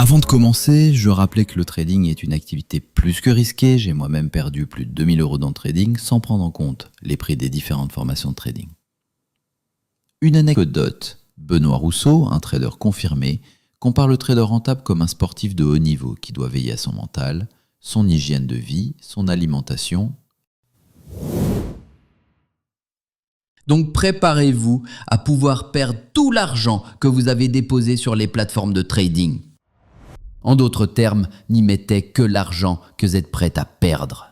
Avant de commencer, je rappelais que le trading est une activité plus que risquée. J'ai moi-même perdu plus de 2000 € dans le trading sans prendre en compte les prix des différentes formations de trading. Une anecdote. Benoît Rousseau, un trader confirmé, compare le trader rentable comme un sportif de haut niveau qui doit veiller à son mental, son hygiène de vie, son alimentation. Donc préparez-vous à pouvoir perdre tout l'argent que vous avez déposé sur les plateformes de trading. En d'autres termes, n'y mettez que l'argent que vous êtes prêt à perdre.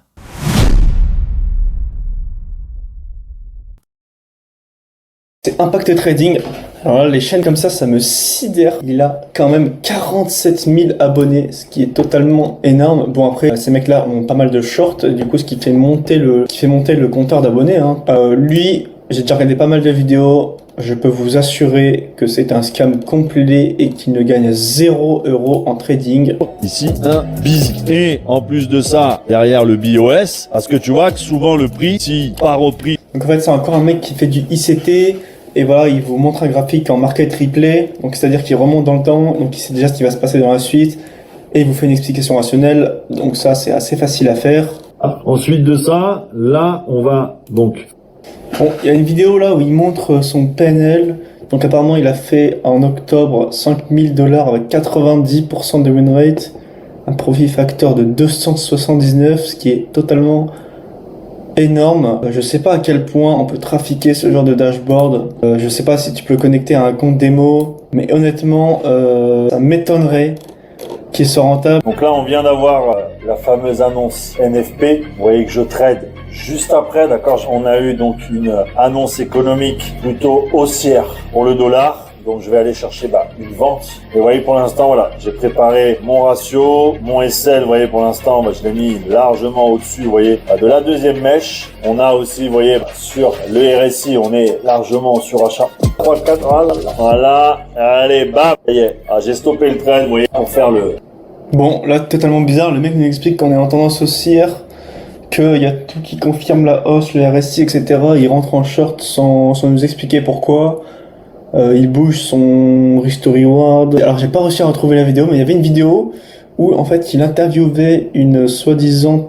C'est Impact Trading. Alors là, les chaînes comme ça me sidère. Il a quand même 47 000 abonnés, ce qui est totalement énorme. Bon, après, ces mecs-là ont pas mal de shorts, du coup, ce qui fait monter le compteur d'abonnés. Lui, j'ai déjà regardé pas mal de vidéos. Je peux vous assurer que c'est un scam complet et qu'il ne gagne 0 € en trading. Ici, un basic. Et en plus de ça, derrière le BOS, parce que tu vois que souvent le prix, si part au prix. Donc en fait, c'est encore un mec qui fait du ICT. Et voilà, il vous montre un graphique en market replay. Donc c'est-à-dire qu'il remonte dans le temps. Donc il sait déjà ce qui va se passer dans la suite. Et il vous fait une explication rationnelle. Donc ça, c'est assez facile à faire. Ensuite de ça, là, on va donc... Bon, il y a une vidéo là où il montre son PNL. Donc apparemment il a fait en octobre 5000 $ avec 90% de win rate, un profit factor de 279, ce qui est totalement énorme. Je sais pas à quel point on peut trafiquer ce genre de dashboard. Je sais pas si tu peux connecter à un compte démo, mais honnêtement ça m'étonnerait qu'il soit rentable. Donc là, on vient d'avoir la fameuse annonce NFP. Vous voyez que je trade juste après, d'accord. On a eu donc une annonce économique plutôt haussière pour le dollar. Donc je vais aller chercher une vente. Et vous voyez, pour l'instant, voilà, j'ai préparé mon ratio, mon SL. Vous voyez, pour l'instant, je l'ai mis largement au-dessus, vous voyez, de la deuxième mèche. On a aussi, vous voyez, sur le RSI, on est largement en surachat. 3, 4, voilà, allez, bam. Ça y est, j'ai stoppé le trade, vous voyez, pour faire le... Bon, là, totalement bizarre, le mec nous explique qu'on est en tendance haussière, qu'il y a tout qui confirme la hausse, le RSI, etc. Il rentre en short sans nous expliquer pourquoi. Il bouge son risk to reward. Alors, j'ai pas réussi à retrouver la vidéo, mais il y avait une vidéo où, en fait, il interviewait une soi-disant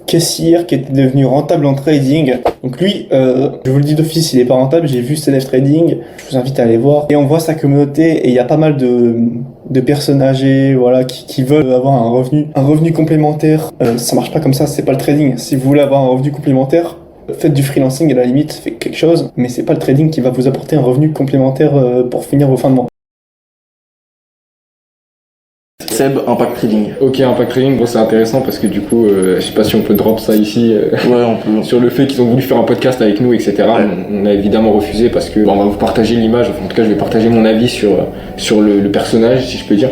caissière qui était devenue rentable en trading. Donc lui, je vous le dis d'office, il est pas rentable. J'ai vu CNF Trading. Je vous invite à aller voir. Et on voit sa communauté et il y a pas mal de personnes âgées, voilà, qui veulent avoir un revenu complémentaire. Ça marche pas comme ça. C'est pas le trading. Si vous voulez avoir un revenu complémentaire, faites du freelancing à la limite, faites quelque chose. Mais c'est pas le trading qui va vous apporter un revenu complémentaire pour finir vos fins de mois. Seb, Impact Trading. Ok, Impact Trading, bon, c'est intéressant parce que du coup, je sais pas si on peut drop ça ici, Ouais, on peut. sur le fait qu'ils ont voulu faire un podcast avec nous, etc. Ouais. On a évidemment refusé parce que on va vous partager l'image, enfin, en tout cas je vais partager mon avis sur le personnage, si je peux dire.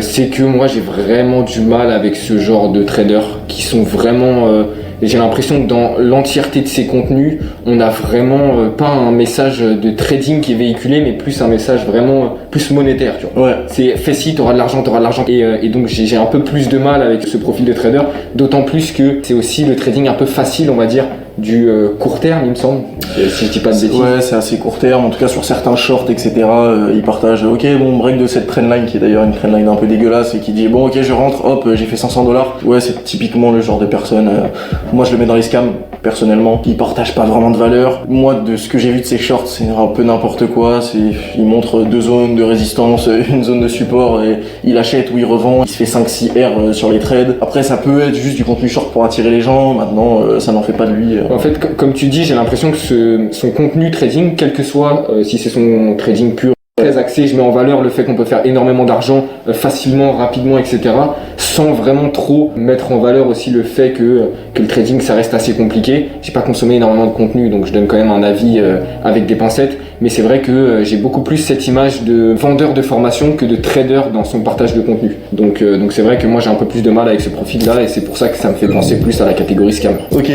C'est que moi j'ai vraiment du mal avec ce genre de traders qui sont vraiment... j'ai l'impression que dans l'entièreté de ces contenus, on n'a vraiment pas un message de trading qui est véhiculé, mais plus un message vraiment plus monétaire, tu vois. Ouais. C'est fais ci, t'auras de l'argent. Et donc j'ai un peu plus de mal avec ce profil de trader, d'autant plus que c'est aussi le trading un peu facile, on va dire, du court terme, il me semble, si je dis pas de bêtises. Ouais, c'est assez court terme, en tout cas sur certains shorts, etc. Ils partagent, ok, bon, break de cette trendline qui est d'ailleurs une trendline un peu dégueulasse et qui dit, bon, ok, je rentre, hop, j'ai fait 500 $. Ouais, c'est typiquement le genre de personne. Moi, je le mets dans les scams, personnellement. Ils partagent pas vraiment de valeur. Moi, de ce que j'ai vu de ces shorts, c'est un peu n'importe quoi. Ils montrent 2 zones de résistance, une zone de support, et il achète ou il revend. Il se fait 5-6 R sur les trades. Après, ça peut être juste du contenu short pour attirer les gens. Maintenant, ça n'en fait pas de lui. En fait, comme tu dis, j'ai l'impression que son contenu trading, quel que soit, si c'est son trading pur, très axé, je mets en valeur le fait qu'on peut faire énormément d'argent facilement, rapidement, etc. sans vraiment trop mettre en valeur aussi le fait que le trading ça reste assez compliqué. J'ai pas consommé énormément de contenu, donc je donne quand même un avis avec des pincettes, mais c'est vrai que j'ai beaucoup plus cette image de vendeur de formation que de trader dans son partage de contenu. Donc c'est vrai que moi j'ai un peu plus de mal avec ce profil là et c'est pour ça que ça me fait penser plus à la catégorie scammer. Ok.